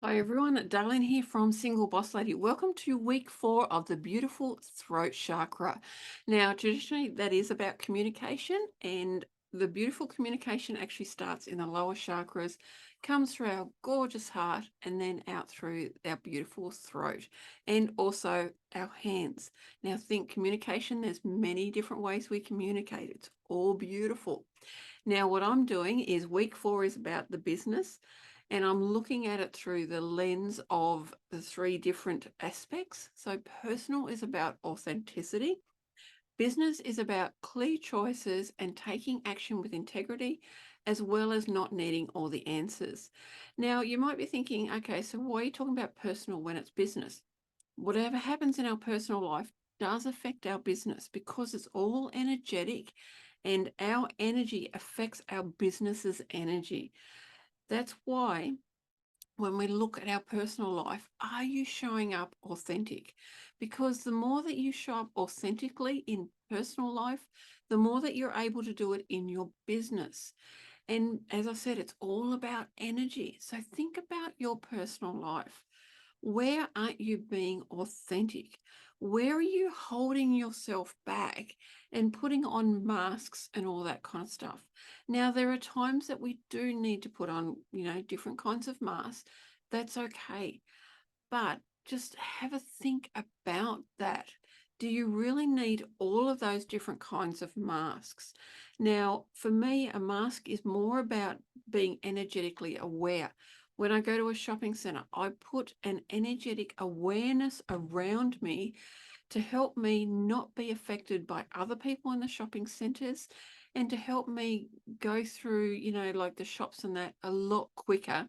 Hi everyone, Darleen here from Single Boss Lady. Welcome to week 4 of the beautiful throat chakra. Now, traditionally, that is about communication, and the beautiful communication actually starts in the lower chakras, comes through our gorgeous heart, and then out through our beautiful throat, and also our hands. Now, think communication, there's many different ways we communicate. It's all beautiful. Now, what I'm doing is week 4 is about the business, and I'm looking at it through the lens of the 3 different aspects. So personal is about authenticity. Business is about clear choices and taking action with integrity, as well as not needing all the answers. Now, you might be thinking, okay, so why are you talking about personal when it's business? Whatever happens in our personal life does affect our business because it's all energetic, and our energy affects our business's energy. That's why when we look at our personal life, are you showing up authentic? Because the more that you show up authentically in personal life, the more that you're able to do it in your business. And as I said, it's all about energy. So think about your personal life. Where aren't you being authentic? Where are you holding yourself back and putting on masks and all that kind of stuff? Now, there are times that we do need to put on, different kinds of masks. That's okay. But just have a think about that. Do you really need all of those different kinds of masks? Now, for me, a mask is more about being energetically aware. When I go to a shopping center, I put an energetic awareness around me to help me not be affected by other people in the shopping centers, and to help me go through, like the shops and that a lot quicker,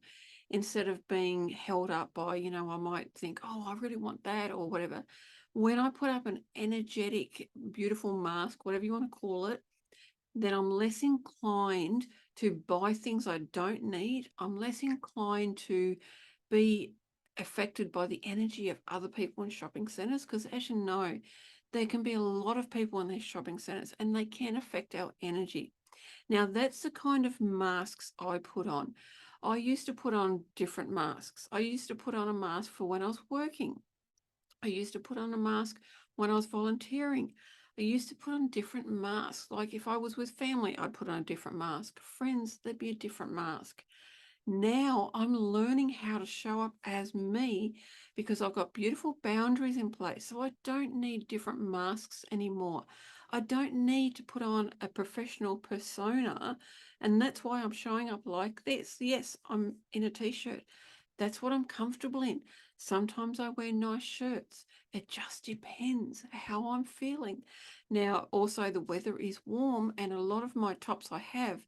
instead of being held up by, I might think, oh, I really want that or whatever. When I put up an energetic, beautiful mask, whatever you want to call it, then I'm less inclined to buy things I don't need. I'm less inclined to be affected by the energy of other people in shopping centers, because as you know, there can be a lot of people in these shopping centers and they can affect our energy. Now, that's the kind of masks I put on. I used to put on different masks. I used to put on a mask for when I was working. I used to put on a mask when I was volunteering. I used to put on different masks. Like if I was with family, I'd put on a different mask. Friends, there'd be a different mask. Now I'm learning how to show up as me, because I've got beautiful boundaries in place. So I don't need different masks anymore. I don't need to put on a professional persona. And that's why I'm showing up like this. Yes, I'm in a t-shirt. That's what I'm comfortable in. Sometimes I wear nice shirts. It just depends how I'm feeling. Now, also the weather is warm, and a lot of my tops I have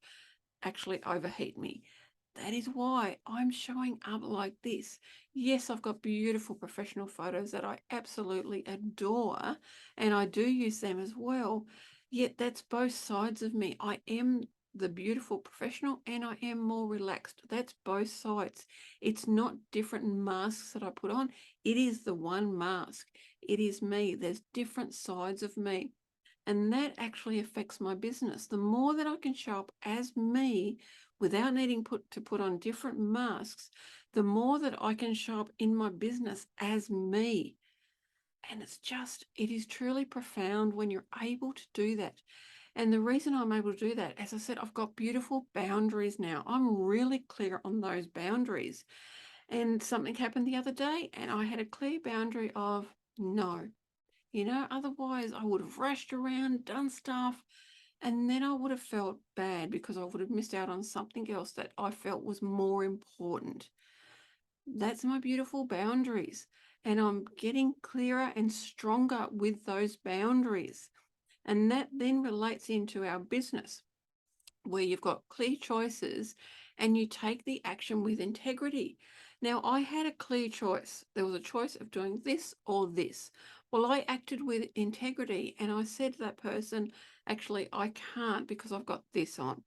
actually overheat me. That is why I'm showing up like this. Yes, I've got beautiful professional photos that I absolutely adore, and I do use them as well. Yet that's both sides of me. I am the beautiful professional and I am more relaxed. That's both sides. It's not different masks that I put on. It is the one mask. It is me. There's different sides of me. And that actually affects my business. The more that I can show up as me without needing to put on different masks, the more that I can show up in my business as me. And it is truly profound when you're able to do that. And the reason I'm able to do that, as I said, I've got beautiful boundaries now. I'm really clear on those boundaries. And something happened the other day, and I had a clear boundary of no. Otherwise I would have rushed around, done stuff, and then I would have felt bad because I would have missed out on something else that I felt was more important. That's my beautiful boundaries. And I'm getting clearer and stronger with those boundaries. And that then relates into our business, where you've got clear choices and you take the action with integrity. Now, I had a clear choice. There was a choice of doing this or this. Well, I acted with integrity and I said to that person, actually, I can't because I've got this on.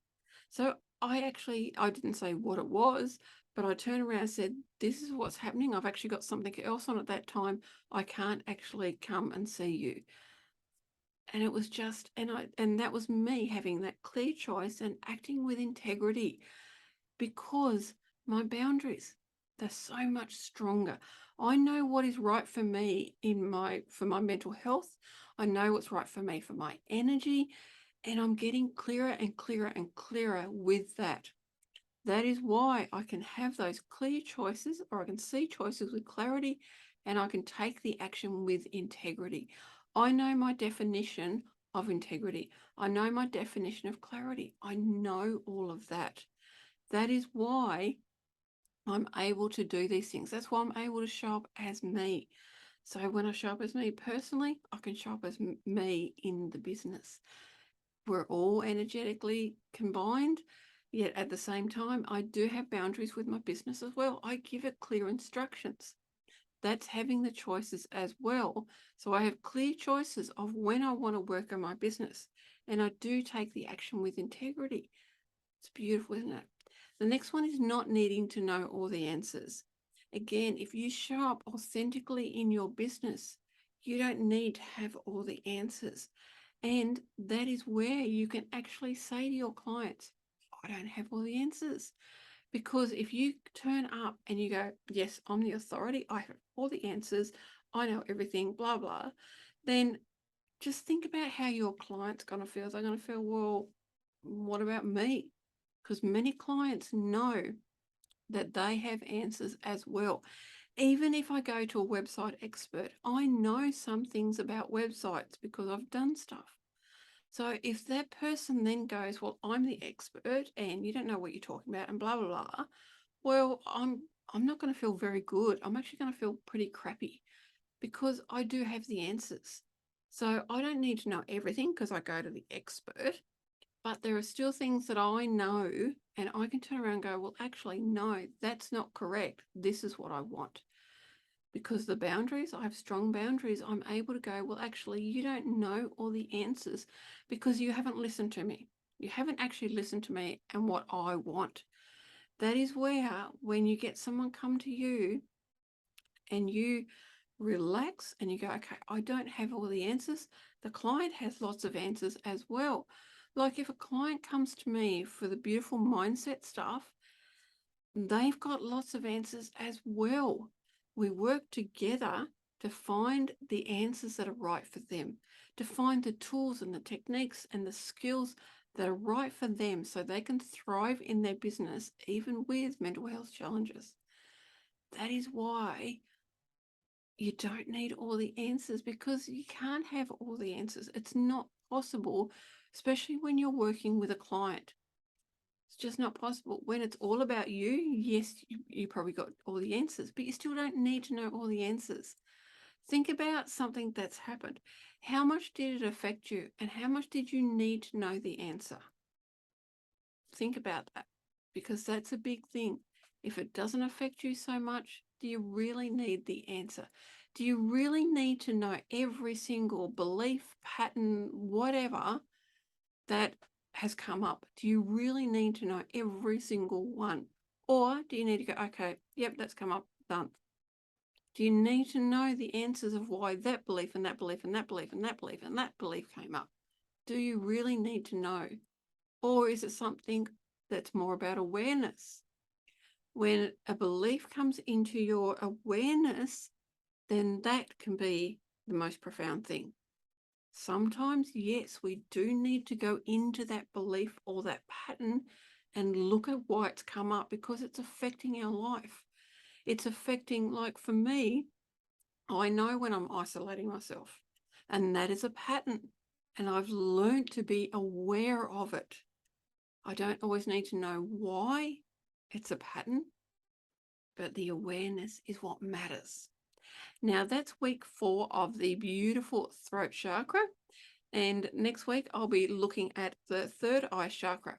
So I didn't say what it was, but I turned around and said, this is what's happening. I've actually got something else on at that time. I can't actually come and see you. And it was just, and that was me having that clear choice and acting with integrity, because my boundaries. They're so much stronger. I know what is right for me for my mental health. I know what's right for me for my energy, and I'm getting clearer and clearer and clearer with that. That is why I can have those clear choices, or I can see choices with clarity, and I can take the action with integrity. I know my definition of integrity. I know my definition of clarity. I know all of that. That is why I'm able to do these things. That's why I'm able to show up as me. So when I show up as me personally, I can show up as me in the business. We're all energetically combined, yet at the same time, I do have boundaries with my business as well. I give it clear instructions. That's having the choices as well. So I have clear choices of when I want to work on my business, and I do take the action with integrity. It's beautiful, isn't it? The next one is not needing to know all the answers. Again, if you show up authentically in your business, you don't need to have all the answers. And that is where you can actually say to your clients, I don't have all the answers. Because if you turn up and you go, yes, I'm the authority, I have all the answers, I know everything, blah, blah, then just think about how your client's going to feel. They're going to feel, well, what about me? Because many clients know that they have answers as well. Even if I go to a website expert, I know some things about websites because I've done stuff. So if that person then goes, well, I'm the expert and you don't know what you're talking about and blah, blah, blah, well, I'm not going to feel very good. I'm actually going to feel pretty crappy because I do have the answers. So I don't need to know everything because I go to the expert, but there are still things that I know and I can turn around and go, well, actually, no, that's not correct. This is what I want. Because the boundaries, I have strong boundaries, I'm able to go, well, actually, you don't know all the answers because you haven't listened to me. You haven't actually listened to me and what I want. That is where, when you get someone come to you and you relax and you go, okay, I don't have all the answers. The client has lots of answers as well. Like if a client comes to me for the beautiful mindset stuff, they've got lots of answers as well. We work together to find the answers that are right for them, to find the tools and the techniques and the skills that are right for them so they can thrive in their business, even with mental health challenges. That is why you don't need all the answers, because you can't have all the answers. It's not possible, especially when you're working with a client. It's just not possible. When it's all about you, yes, you probably got all the answers, but you still don't need to know all the answers. Think about something that's happened. How much did it affect you, and how much did you need to know the answer? Think about that, because that's a big thing. If it doesn't affect you so much, do you really need the answer? Do you really need to know every single belief, pattern, whatever that has come up? Do you really need to know every single one? Or do you need to go, okay, yep, that's come up, done. Do you need to know the answers of why that belief and that belief and that belief and that belief and that belief came up? Do you really need to know? Or is it something that's more about awareness? When a belief comes into your awareness, then that can be the most profound thing. Sometimes, yes, we do need to go into that belief or that pattern and look at why it's come up, because it's affecting our life. It's affecting, like for me, I know when I'm isolating myself, and that is a pattern, and I've learned to be aware of it. I don't always need to know why it's a pattern, but the awareness is what matters. Now, that's week 4 of the beautiful throat chakra. And next week, I'll be looking at the third eye chakra.